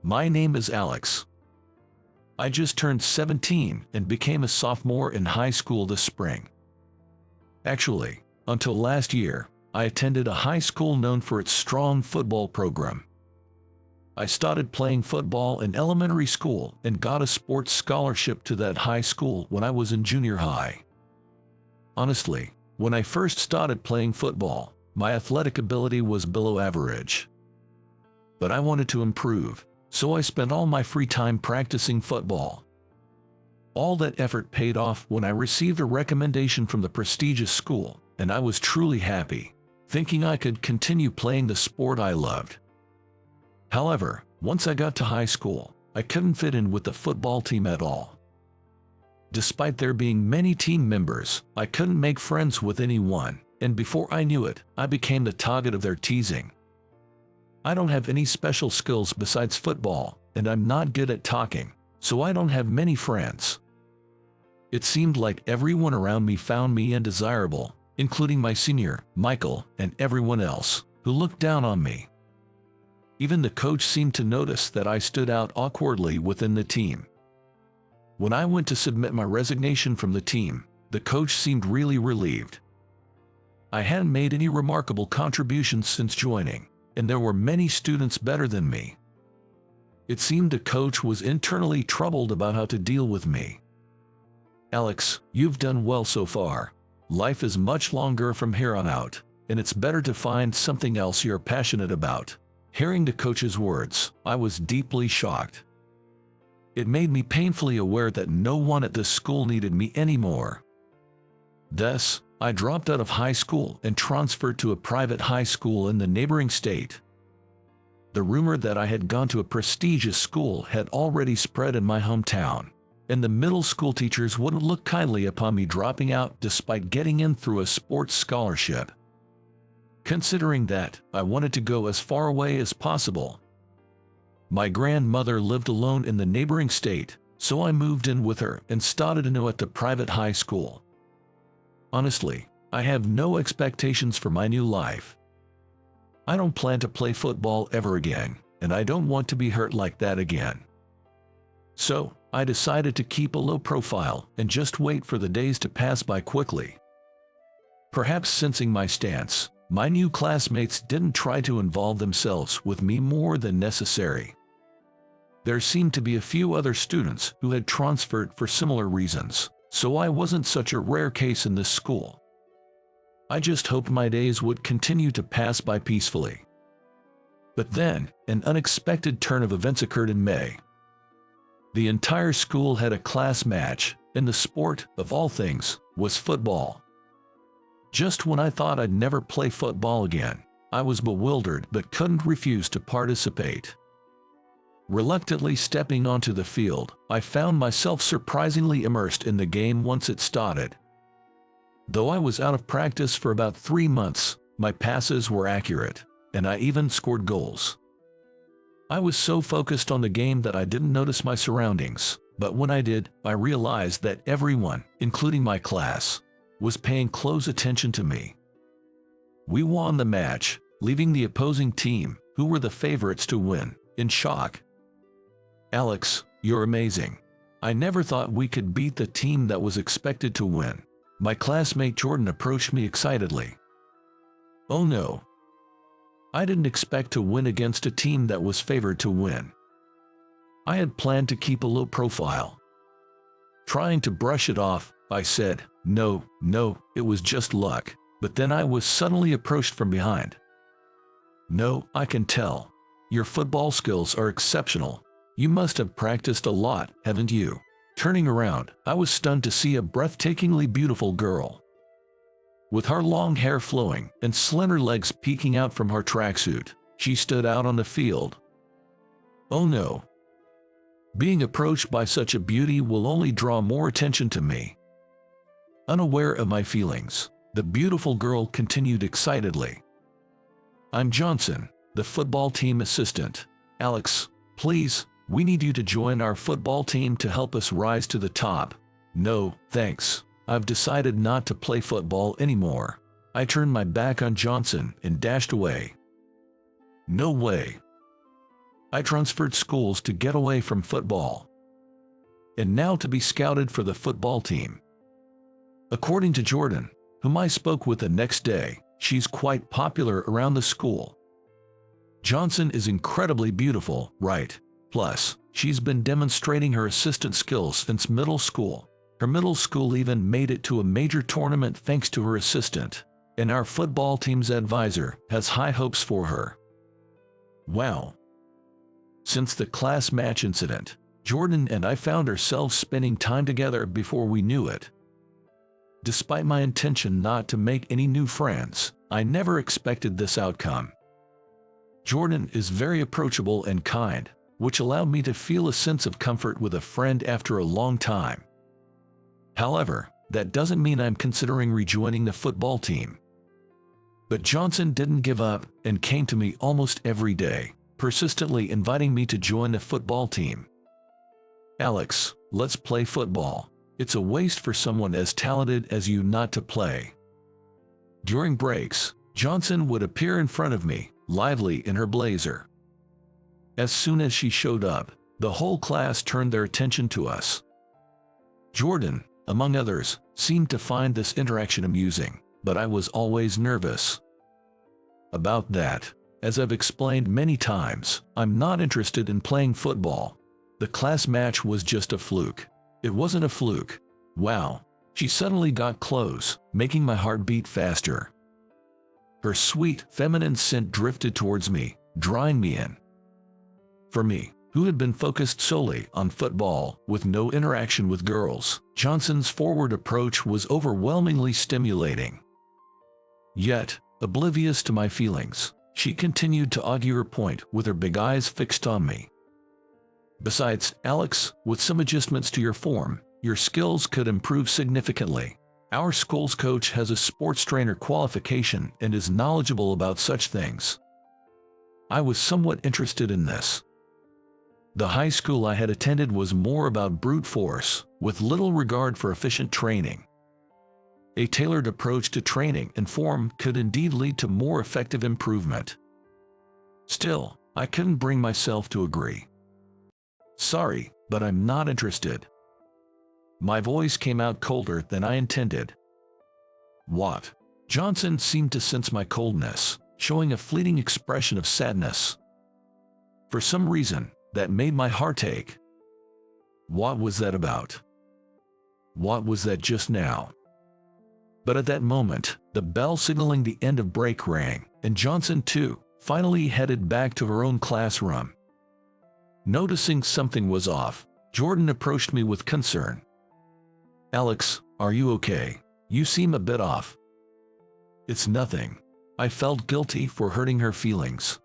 My name is Alex. I just turned 17 and became a sophomore in high school this spring. Actually, until last year, I attended a high school known for its strong football program. I started playing football in elementary school and got a sports scholarship to that high school when I was in junior high. Honestly, when I first started playing football, my athletic ability was below average. But I wanted to improve, so I spent all my free time practicing football. All that effort paid off when I received a recommendation from the prestigious school, and I was truly happy, thinking I could continue playing the sport I loved. However, once I got to high school, I couldn't fit in with the football team at all. Despite there being many team members, I couldn't make friends with anyone, and before I knew it, I became the target of their teasing. I don't have any special skills besides football, and I'm not good at talking, so I don't have many friends. It seemed like everyone around me found me undesirable, including my senior, Michael, and everyone else, who looked down on me. Even the coach seemed to notice that I stood out awkwardly within the team. When I went to submit my resignation from the team, the coach seemed really relieved. I hadn't made any remarkable contributions since joining, and there were many students better than me. It seemed the coach was internally troubled about how to deal with me. "Alex, you've done well so far. Life is much longer from here on out, and it's better to find something else you're passionate about." Hearing the coach's words, I was deeply shocked. It made me painfully aware that no one at this school needed me anymore. Thus, I dropped out of high school and transferred to a private high school in the neighboring state. The rumor that I had gone to a prestigious school had already spread in my hometown, and the middle school teachers wouldn't look kindly upon me dropping out despite getting in through a sports scholarship. Considering that, I wanted to go as far away as possible. My grandmother lived alone in the neighboring state, so I moved in with her and started anew at the private high school. Honestly, I have no expectations for my new life. I don't plan to play football ever again, and I don't want to be hurt like that again. So, I decided to keep a low profile and just wait for the days to pass by quickly. Perhaps sensing my stance, my new classmates didn't try to involve themselves with me more than necessary. There seemed to be a few other students who had transferred for similar reasons, so I wasn't such a rare case in this school. I just hoped my days would continue to pass by peacefully. But then, an unexpected turn of events occurred in May. The entire school had a class match, and the sport, of all things, was football. Just when I thought I'd never play football again, I was bewildered but couldn't refuse to participate. Reluctantly stepping onto the field, I found myself surprisingly immersed in the game once it started. Though I was out of practice for about 3 months, my passes were accurate, and I even scored goals. I was so focused on the game that I didn't notice my surroundings, but when I did, I realized that everyone, including my class, was paying close attention to me. We won the match, leaving the opposing team, who were the favorites to win, in shock. "Alex, you're amazing. I never thought we could beat the team that was expected to win." My classmate Jordan approached me excitedly. "Oh no. I didn't expect to win against a team that was favored to win. I had planned to keep a low profile." Trying to brush it off, I said, No, it was just luck." But then I was suddenly approached from behind. "No, I can tell. Your football skills are exceptional. You must have practiced a lot, haven't you?" Turning around, I was stunned to see a breathtakingly beautiful girl. With her long hair flowing and slender legs peeking out from her tracksuit, she stood out on the field. Oh no. Being approached by such a beauty will only draw more attention to me. Unaware of my feelings, the beautiful girl continued excitedly. "I'm Johnson, the football team assistant. Alex, please, we need you to join our football team to help us rise to the top." "No, thanks. I've decided not to play football anymore." I turned my back on Johnson and dashed away. "No way. I transferred schools to get away from football, and now to be scouted for the football team. According to Jordan, whom I spoke with the next day, she's quite popular around the school. Johnson is incredibly beautiful, right? Plus, she's been demonstrating her assistant skills since middle school. Her middle school even made it to a major tournament thanks to her assistant, and our football team's advisor has high hopes for her. Wow. Since the class match incident, Jordan and I found ourselves spending time together before we knew it. Despite my intention not to make any new friends, I never expected this outcome. Jordan is very approachable and kind, which allowed me to feel a sense of comfort with a friend after a long time. However, that doesn't mean I'm considering rejoining the football team. But Johnson didn't give up and came to me almost every day, persistently inviting me to join the football team. Alex, let's play football. It's a waste for someone as talented as you not to play. During breaks, Johnson would appear in front of me, lively in her blazer. As soon as she showed up, the whole class turned their attention to us. Jordan, among others, seemed to find this interaction amusing, but I was always nervous about that. As I've explained many times, I'm not interested in playing football. The class match was just a fluke. It wasn't a fluke. Wow. She suddenly got close, making my heart beat faster. Her sweet, feminine scent drifted towards me, drawing me in. For me, who had been focused solely on football, with no interaction with girls, Johnson's forward approach was overwhelmingly stimulating. Yet, oblivious to my feelings, she continued to argue her point with her big eyes fixed on me. Besides, Alex, with some adjustments to your form, your skills could improve significantly. Our school's coach has a sports trainer qualification and is knowledgeable about such things. I was somewhat interested in this. The high school I had attended was more about brute force, with little regard for efficient training. A tailored approach to training and form could indeed lead to more effective improvement. Still, I couldn't bring myself to agree. Sorry, but I'm not interested. My voice came out colder than I intended. What? Johnson seemed to sense my coldness, showing a fleeting expression of sadness. For some reason, that made my heart ache. What was that about? What was that just now? But at that moment, the bell signaling the end of break rang, and Johnson, too, finally headed back to her own classroom. Noticing something was off, Jordan approached me with concern. Alex, are you okay? You seem a bit off. It's nothing. I felt guilty for hurting her feelings.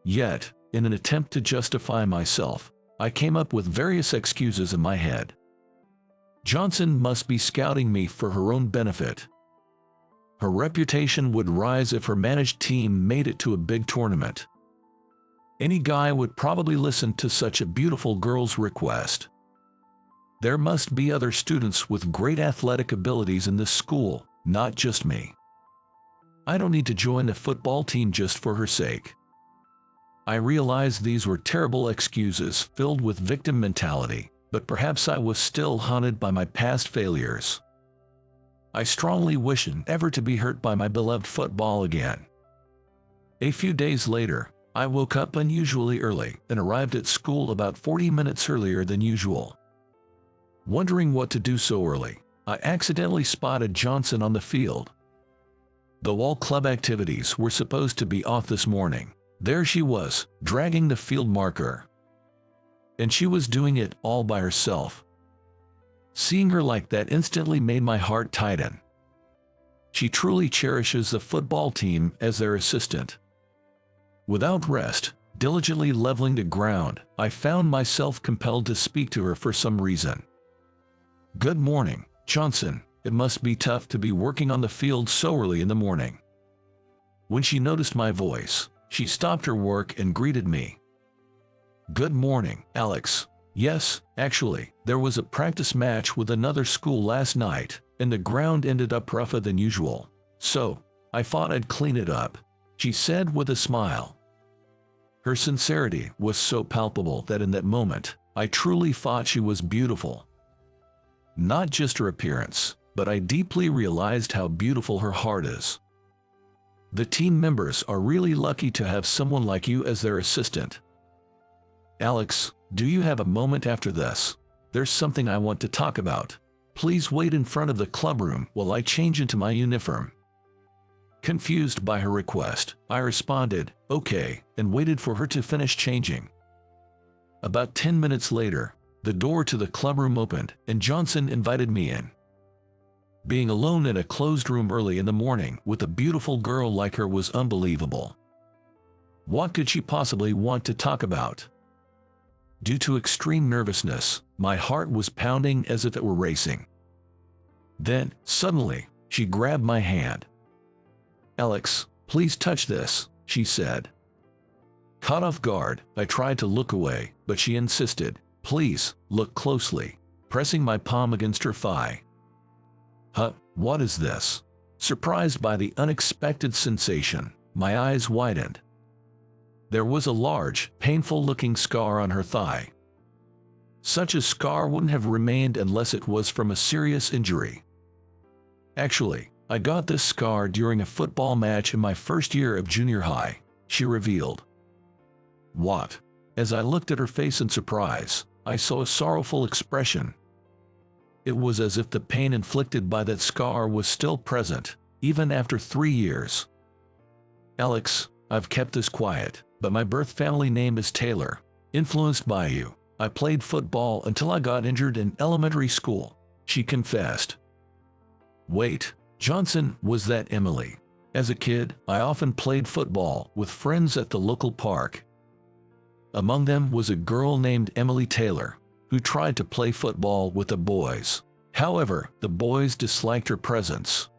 Yet, in an attempt to justify myself, I came up with various excuses in my head. Johnson must be scouting me for her own benefit. Her reputation would rise if her managed team made it to a big tournament. Any guy would probably listen to such a beautiful girl's request. There must be other students with great athletic abilities in this school, not just me. I don't need to join the football team just for her sake. I realized these were terrible excuses filled with victim mentality, but perhaps I was still haunted by my past failures. I strongly wished never to be hurt by my beloved football again. A few days later, I woke up unusually early and arrived at school about 40 minutes earlier than usual. Wondering what to do so early, I accidentally spotted Johnson on the field. Though all club activities were supposed to be off this morning, there she was, dragging the field marker. And she was doing it all by herself. Seeing her like that instantly made my heart tighten. She truly cherishes the football team as their assistant. Without rest, diligently leveling the ground, I found myself compelled to speak to her for some reason. Good morning, Johnson. It must be tough to be working on the field so early in the morning. When she noticed my voice, she stopped her work and greeted me. Good morning, Alex. Yes, actually, there was a practice match with another school last night, and the ground ended up rougher than usual. So, I thought I'd clean it up, she said with a smile. Her sincerity was so palpable that in that moment, I truly thought she was beautiful. Not just her appearance, but I deeply realized how beautiful her heart is. The team members are really lucky to have someone like you as their assistant. Alex, do you have a moment after this? There's something I want to talk about. Please wait in front of the clubroom while I change into my uniform. Confused by her request, I responded, okay, and waited for her to finish changing. About 10 minutes later, the door to the clubroom opened and Johnson invited me in. Being alone in a closed room early in the morning with a beautiful girl like her was unbelievable. What could she possibly want to talk about? Due to extreme nervousness, my heart was pounding as if it were racing. Then, suddenly, she grabbed my hand. Alex, please touch this, she said. Caught off guard, I tried to look away, but she insisted, please, look closely, pressing my palm against her thigh. Huh, what is this? Surprised by the unexpected sensation, my eyes widened. There was a large, painful-looking scar on her thigh. Such a scar wouldn't have remained unless it was from a serious injury. Actually, I got this scar during a football match in my first year of junior high, she revealed. What? As I looked at her face in surprise, I saw a sorrowful expression. It was as if the pain inflicted by that scar was still present, even after 3 years. Alex, I've kept this quiet, but my birth family name is Taylor. Influenced by you, I played football until I got injured in elementary school, she confessed. Wait, Johnson, was that Emily? As a kid, I often played football with friends at the local park. Among them was a girl named Emily Taylor, who tried to play football with the boys. However, the boys disliked her presence.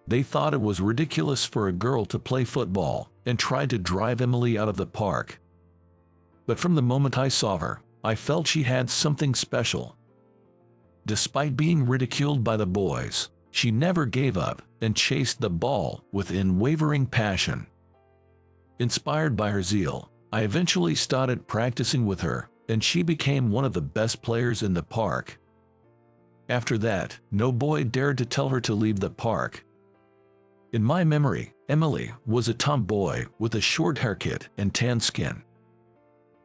They thought it was ridiculous for a girl to play football and tried to drive Emily out of the park. But from the moment I saw her, I felt she had something special. Despite being ridiculed by the boys, she never gave up and chased the ball with unwavering passion. Inspired by her zeal, I eventually started practicing with her, and she became one of the best players in the park. After that, no boy dared to tell her to leave the park. In my memory, Emily was a tomboy with a short haircut and tan skin.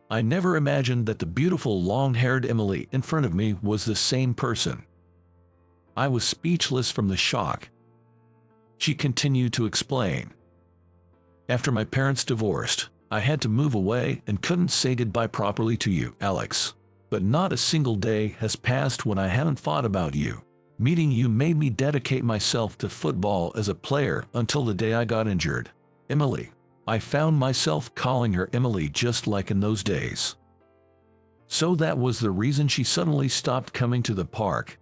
I never imagined that the beautiful long-haired Emily in front of me was the same person. I was speechless from the shock. She continued to explain. After my parents divorced, I had to move away and couldn't say goodbye properly to you, Alex. But not a single day has passed when I haven't thought about you. Meeting you made me dedicate myself to football as a player until the day I got injured. Emily. I found myself calling her Emily just like in those days. So that was the reason she suddenly stopped coming to the park.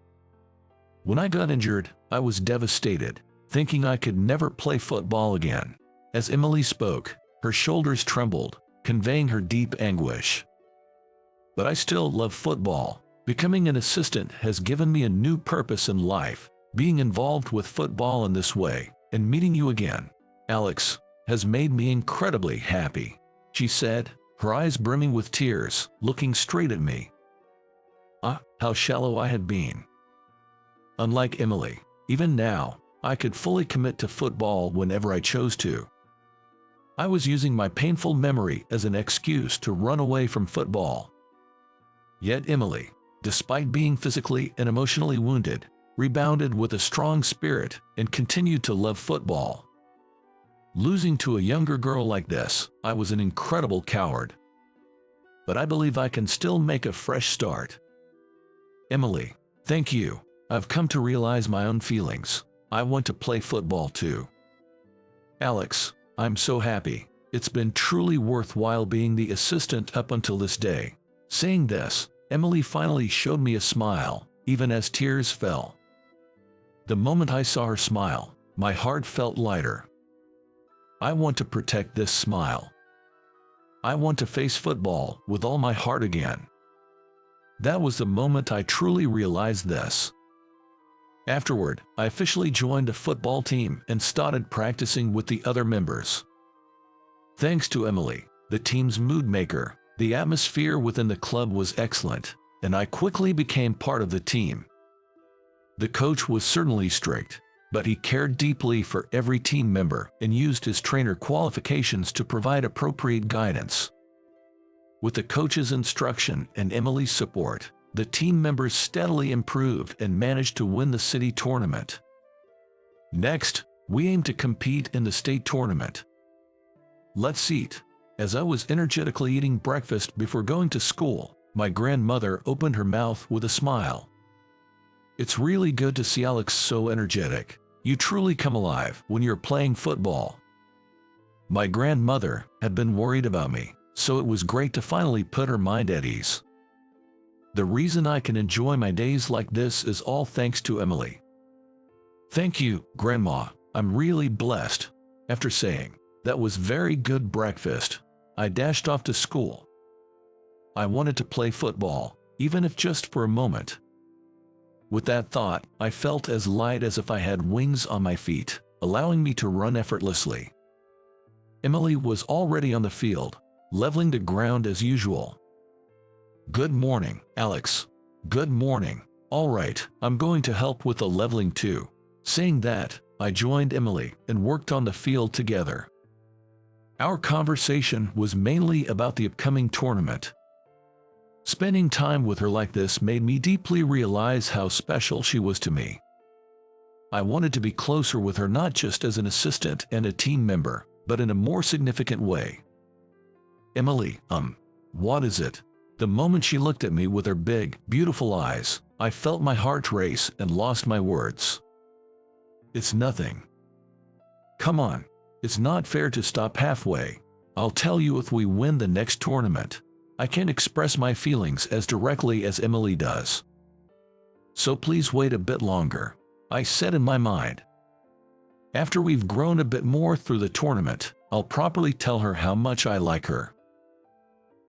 When I got injured, I was devastated, thinking I could never play football again. As Emily spoke, her shoulders trembled, conveying her deep anguish. But I still love football. Becoming an assistant has given me a new purpose in life. Being involved with football in this way, and meeting you again, Alex, has made me incredibly happy, she said, her eyes brimming with tears, looking straight at me. Ah, how shallow I had been. Unlike Emily, even now, I could fully commit to football whenever I chose to. I was using my painful memory as an excuse to run away from football. Yet Emily, despite being physically and emotionally wounded, rebounded with a strong spirit and continued to love football. Losing to a younger girl like this, I was an incredible coward. But I believe I can still make a fresh start. Emily, thank you. I've come to realize my own feelings. I want to play football too. Alex, I'm so happy. It's been truly worthwhile being the assistant up until this day. Saying this, Emily finally showed me a smile, even as tears fell. The moment I saw her smile, my heart felt lighter. I want to protect this smile. I want to face football with all my heart again. That was the moment I truly realized this. Afterward, I officially joined a football team and started practicing with the other members. Thanks to Emily, the team's mood maker. The atmosphere within the club was excellent, and I quickly became part of the team. The coach was certainly strict, but he cared deeply for every team member and used his trainer qualifications to provide appropriate guidance. With the coach's instruction and Emily's support, the team members steadily improved and managed to win the city tournament. Next, we aim to compete in the state tournament. Let's eat. As I was energetically eating breakfast before going to school, my grandmother opened her mouth with a smile. "It's really good to see Alex so energetic. You truly come alive when you're playing football." My grandmother had been worried about me, so it was great to finally put her mind at ease. The reason I can enjoy my days like this is all thanks to Emily. "Thank you, Grandma. I'm really blessed." After saying, "That was very good breakfast," I dashed off to school. I wanted to play football, even if just for a moment. With that thought, I felt as light as if I had wings on my feet, allowing me to run effortlessly. Emily was already on the field, leveling the ground as usual. "Good morning, Alex." "Good morning. All right, I'm going to help with the leveling too." Saying that, I joined Emily and worked on the field together. Our conversation was mainly about the upcoming tournament. Spending time with her like this made me deeply realize how special she was to me. I wanted to be closer with her, not just as an assistant and a team member, but in a more significant way. "Emily, what is it?" The moment she looked at me with her big, beautiful eyes, I felt my heart race and lost my words. "It's nothing." "Come on. It's not fair to stop halfway. I'll tell you if we win the next tournament." I can't express my feelings as directly as Emily does. "So please wait a bit longer," I said in my mind. "After we've grown a bit more through the tournament, I'll properly tell her how much I like her."